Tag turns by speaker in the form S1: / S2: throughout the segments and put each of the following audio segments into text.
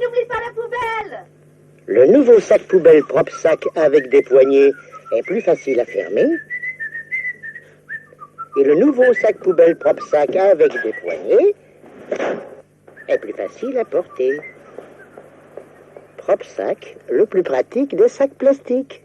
S1: n'oublie pas la poubelle.
S2: Le nouveau sac poubelle propre sac avec des poignées est plus facile à fermer. Et le nouveau sac poubelle propre sac avec des poignées est plus facile à porter. Propre sac, le plus pratique des sacs plastiques.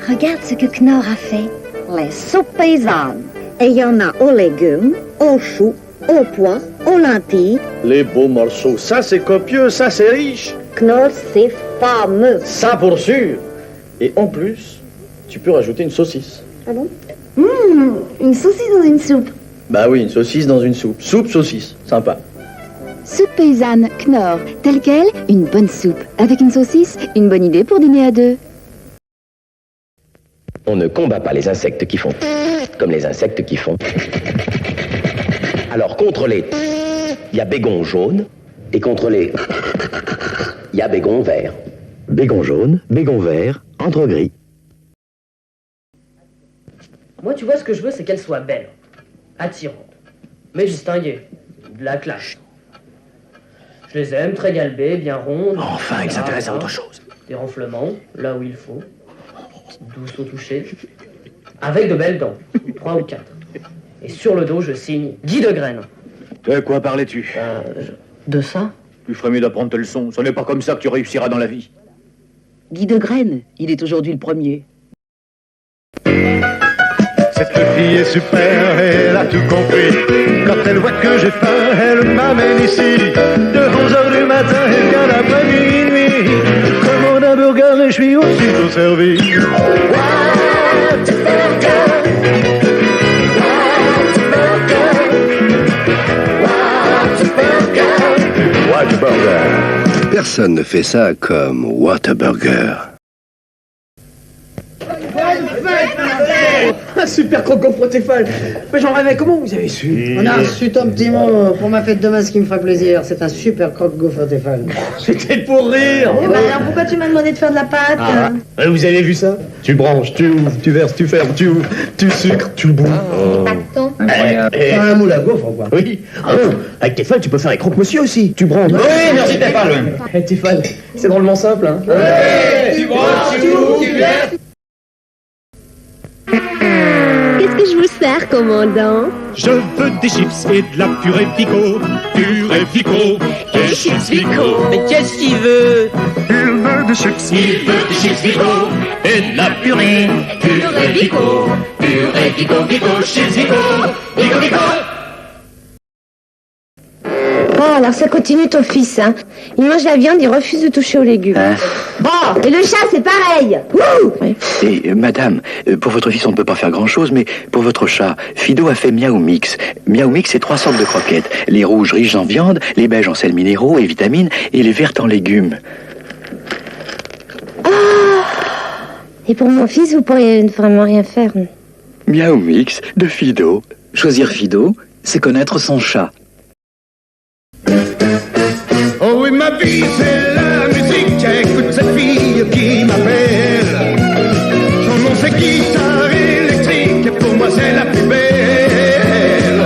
S3: Regarde ce que Knorr a fait. Les soupes paysannes. Et il y en a aux légumes, aux choux, aux pois, aux lentilles.
S4: Les beaux morceaux, ça c'est copieux, ça c'est riche.
S3: Knorr, c'est fameux.
S4: Ça pour sûr. Et en plus, tu peux rajouter une saucisse.
S3: Ah bon? Une saucisse dans une soupe.
S4: Bah oui, une saucisse dans une soupe. Soupe, saucisse, sympa.
S5: Soupe paysanne Knorr, telle quelle, une bonne soupe. Avec une saucisse, une bonne idée pour dîner à deux.
S6: On ne combat pas les insectes qui font comme les insectes qui font. Alors contre les il y a bégon jaune et contre les il y a bégon vert. Bégon jaune, bégon vert, entre gris.
S7: Moi, tu vois, ce que je veux, c'est qu'elle soit belle, attirante, mais distinguée, de la classe. Je les aime, très galbées, bien rondes.
S6: Enfin, il s'intéresse à autre chose.
S7: Des renflements, là où il faut. Douce au toucher. Avec de belles dents, 3 ou 4. Et sur le dos, je signe Guy de Graine.
S8: De quoi parlais-tu?
S7: De ça?
S8: Tu ferais mieux d'apprendre tes leçons. Ce n'est pas comme ça que tu réussiras dans la vie.
S9: Guy de Graine, il est aujourd'hui le premier.
S10: Cette fille est super, elle a tout compris. Quand elle voit que j'ai faim, elle m'amène ici. De 11h du matin jusqu'à l'après-midi. Je commande un burger et je suis aussitôt servi.
S11: Whataburger. Personne ne fait ça comme Whataburger.
S12: Un super croque-au-frotéphale. Mais j'en rêvais, comment vous avez su?
S13: On a reçu ton petit mot pour ma fête demain, ce qui me ferait plaisir. C'est un super croque-au-frotéphale.
S12: C'était pour rire.
S1: Eh ben alors pourquoi tu m'as demandé de faire de la pâte?
S12: Vous avez vu ça? Tu branches, tu ouvres, tu verses, tu fermes, tu ouvres, tu sucres, tu boues.
S13: Un moule à gaufre, quoi.
S12: Oui. Avec Tefal, tu peux faire les croque-monsieur aussi. Tu branches.
S8: Oui, merci Tefal.
S12: Tefal, c'est drôlement simple, hein.
S8: Tu branches, tu ouvres, tu verses.
S5: Qu'est-ce que je vous sers, commandant?
S10: Je veux des chips et de la purée Vico. Purée Vico.
S7: Des chips Vico. Mais qu'est-ce qu'il veut?
S10: Il veut des chips.
S8: Il veut des chips Vico.
S10: Et de la purée.
S8: Purée Vico. Purée Vico, Vico, chips Vico. Vico, Vico.
S3: Oh, alors ça continue ton fils, hein. Il mange la viande, il refuse de toucher aux légumes. Bon, et le chat, c'est pareil. Wouh!
S6: Et madame, pour votre fils on ne peut pas faire grand chose, mais pour votre chat, Fido a fait Miaou Mix. Miaou Mix, c'est 3 sortes de croquettes. Les rouges riches en viande, les beiges en sels minéraux et vitamines, et les vertes en légumes.
S3: Et pour mon fils, vous pourriez vraiment rien faire.
S6: Miaou Mix de Fido. Choisir Fido, c'est connaître son chat.
S10: Oh oui, ma vie, c'est la musique. Écoute cette fille qui m'appelle. Son nom, c'est guitare électrique. Et pour moi, c'est la plus belle.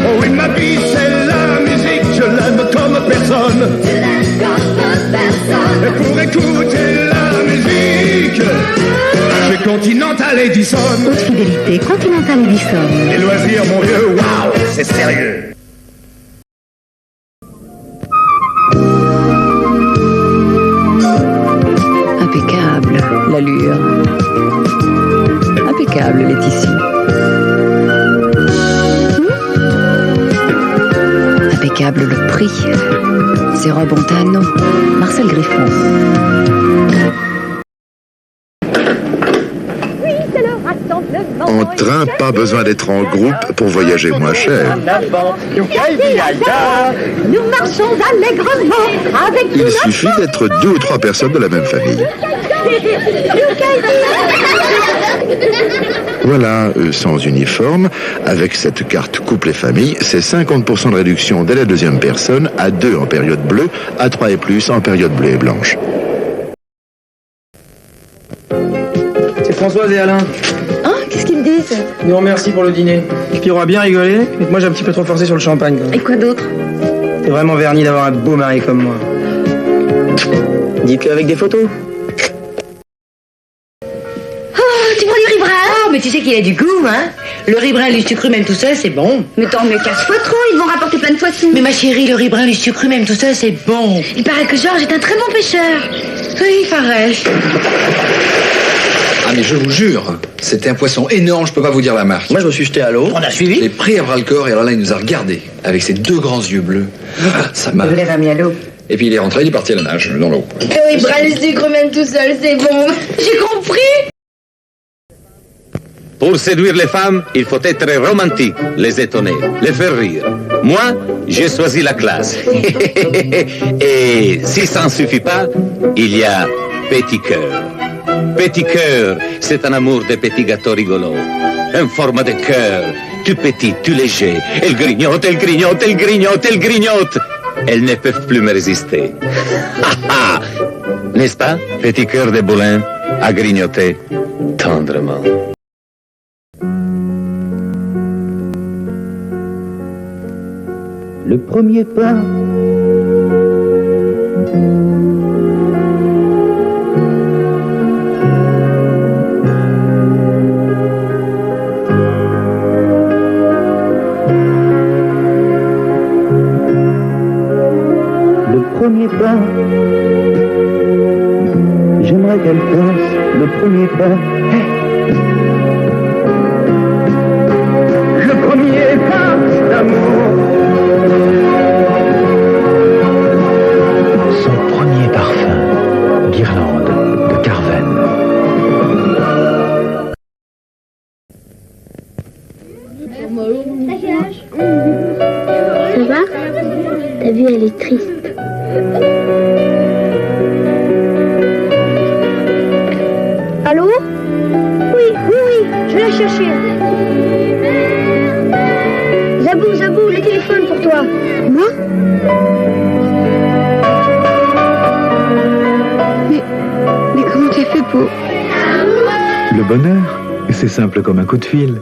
S10: Oh oui, ma vie, c'est la musique. Je l'aime comme personne.
S1: Tu l'aimes comme personne.
S10: Et pour écouter la musique, chez Continental Edison.
S5: Haute fidélité, Continental Edison.
S10: Les loisirs, mon vieux, waouh, c'est sérieux.
S9: Impeccable, l'allure. Impeccable, Laetitia. Impeccable, le prix. Ces robes en tanneau. Marcel Griffon.
S11: En train, pas besoin d'être en groupe pour voyager moins cher.
S1: Nous marchons allègrement avec
S11: Il suffit d'être 2 ou 3 personnes de la même famille. Voilà, sans uniforme, avec cette carte couple et famille, c'est 50% de réduction dès la 2e personne, à 2 en période bleue, à 3 et plus en période bleue et blanche.
S12: C'est Françoise et Alain.
S3: Oh, qu'est-ce qu'ils me disent?
S12: Nous remercie pour le dîner. Puis on a bien rigolé, mais moi j'ai un petit peu trop forcé sur le champagne.
S3: Et quoi d'autre?
S14: T'es vraiment verni d'avoir un beau mari comme moi. Dites-le avec des photos.
S1: Tu prends du riz brun? Oh, mais tu sais qu'il a du goût, hein? Le riz brun, lui sucre même tout seul, c'est bon.
S3: Mais tant mieux casse-toi trop, ils vont rapporter plein de poissons.
S1: Mais ma chérie, le riz brun, lui sucre même tout seul, c'est bon.
S3: Il paraît que Georges est un très bon pêcheur.
S1: Oui, il paraît.
S15: Ah mais je vous jure, c'était un poisson énorme, je peux pas vous dire la marque.
S4: Moi je me suis jeté à l'eau.
S7: On a suivi.
S15: Je l'ai pris à bras le corps et alors là il nous a regardés avec ses deux grands yeux bleus. Ah, ça m'a...
S1: Vous l'avez mis à l'eau.
S15: Et puis il est rentré, il est parti à la nage dans l'eau.
S1: Le riz brun, lui sucre même tout seul, c'est bon. J'ai compris.
S16: Pour séduire les femmes, il faut être romantique, les étonner, les faire rire. Moi, j'ai choisi la classe. Et si ça ne suffit pas, il y a Petit Cœur. Petit Cœur, c'est un amour de petits gâteaux rigolos. Un format de cœur, tout petit, tout léger. Elle grignote, elle grignote, elle grignote, elle grignote. Elles ne peuvent plus me résister. N'est-ce pas, Petit Cœur de Boulin, à grignoter tendrement.
S17: Le premier pas. Le premier pas. J'aimerais qu'elle fasse le premier pas. Le premier pas d'amour.
S6: Son premier parfum, Guirlande de Carven.
S18: Ça va? T'as vu, elle est triste.
S1: Allô? Oui, je vais la chercher. Zabou, le téléphone pour toi.
S5: Moi? Mais comment tu as fait pour...
S19: Le bonheur, c'est simple comme un coup de fil.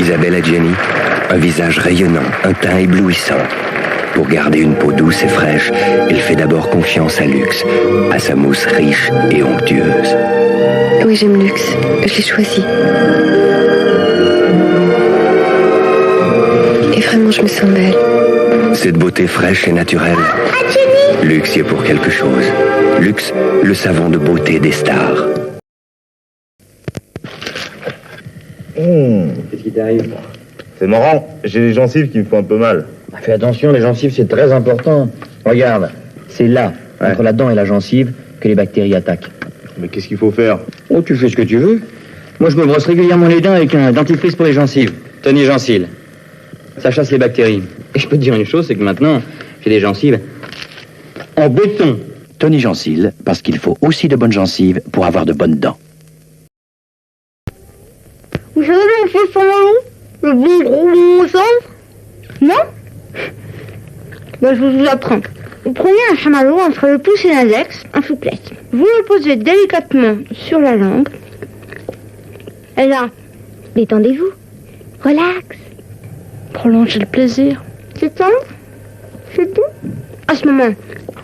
S20: Isabelle Adjani, un visage rayonnant, un teint éblouissant. Pour garder une peau douce et fraîche, elle fait d'abord confiance à Luxe, à sa mousse riche et onctueuse.
S5: Oui, j'aime Luxe. Je l'ai choisi. Et vraiment, je me sens belle.
S20: Cette beauté fraîche et naturelle, Luxe y est pour quelque chose. Luxe, le savon de beauté des stars.
S4: Qu'est-ce qui t'arrive?
S12: C'est marrant, j'ai les gencives qui me font un peu mal.
S4: Fais attention, les gencives c'est très important. Regarde, c'est là, entre la dent et la gencive, que les bactéries attaquent.
S12: Mais qu'est-ce qu'il faut faire?
S4: Oh, tu fais ce que tu veux. Moi je me brosse régulièrement les dents avec un dentifrice pour les gencives. Tony Gencil. Ça chasse les bactéries. Et je peux te dire une chose, c'est que maintenant, j'ai des gencives en béton.
S6: Tony Gencil, parce qu'il faut aussi de bonnes gencives pour avoir de bonnes dents.
S1: Vous savez comment on fait Saint-Malo? Le bon gros bon au centre? Non? Ben, je vous apprends. Vous prenez un chamallow entre le pouce et l'index, en souplesse. Vous le posez délicatement sur la langue. Et là, détendez-vous. Relax. Prolongez le plaisir. C'est ça? C'est tout? À ce moment,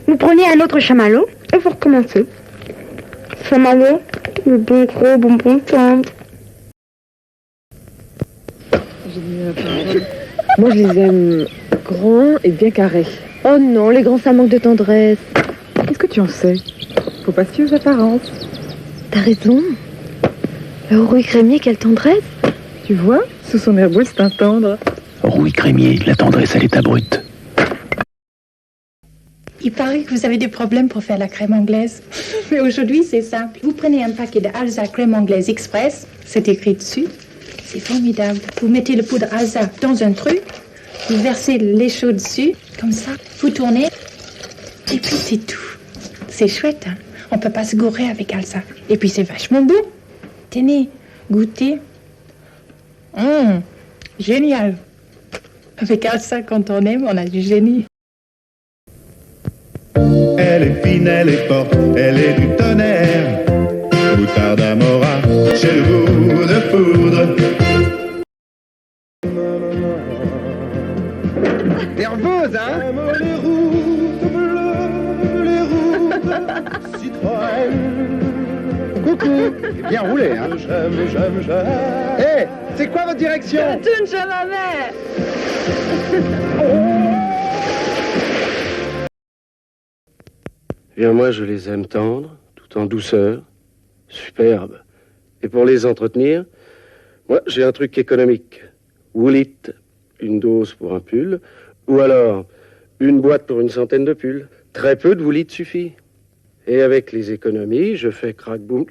S1: vous prenez un autre chamallow et vous recommencez. Chamallow, le bon gros bonbon tendre.
S21: Moi, je les aime grands et bien carrés. Oh non, les grands, ça manque de tendresse.
S22: Qu'est-ce que tu en sais? Faut pas se fier aux apparences.
S21: T'as raison. Le rouille crémier, quelle tendresse.
S22: Tu vois, sous son air c'est un tendre.
S6: Rouille crémier, la tendresse à l'état brut.
S23: Il paraît que vous avez des problèmes pour faire la crème anglaise. Mais aujourd'hui, c'est simple. Vous prenez un paquet de Alsa crème anglaise express, c'est écrit dessus. C'est formidable. Vous mettez le poudre Alsa dans un truc, vous versez les chauds dessus, comme ça, vous tournez, et puis c'est tout. C'est chouette, hein? On peut pas se gourer avec Alsa. Et puis c'est vachement bon. Tenez, goûtez. Génial. Avec Alsa, quand on aime, on a du génie.
S10: Elle est fine, elle est forte, elle est du tonnerre. Moutarde à Mora, chez le bout de foudre.
S2: nerveuse, hein?
S10: Les routes bleues, les routes Citroën.
S2: Coucou, bien roulé, hein?
S10: J'aime.
S2: Hé, c'est quoi votre direction?
S21: Retourne chez ma mère.
S8: Bien, moi, je les aime tendres, tout en douceur, superbes. Et pour les entretenir, moi, j'ai un truc économique. Woolit, une dose pour un pull, ou alors une boîte pour une centaine de pulls. Très peu de Woolit suffit. Et avec les économies, je fais crack-boom.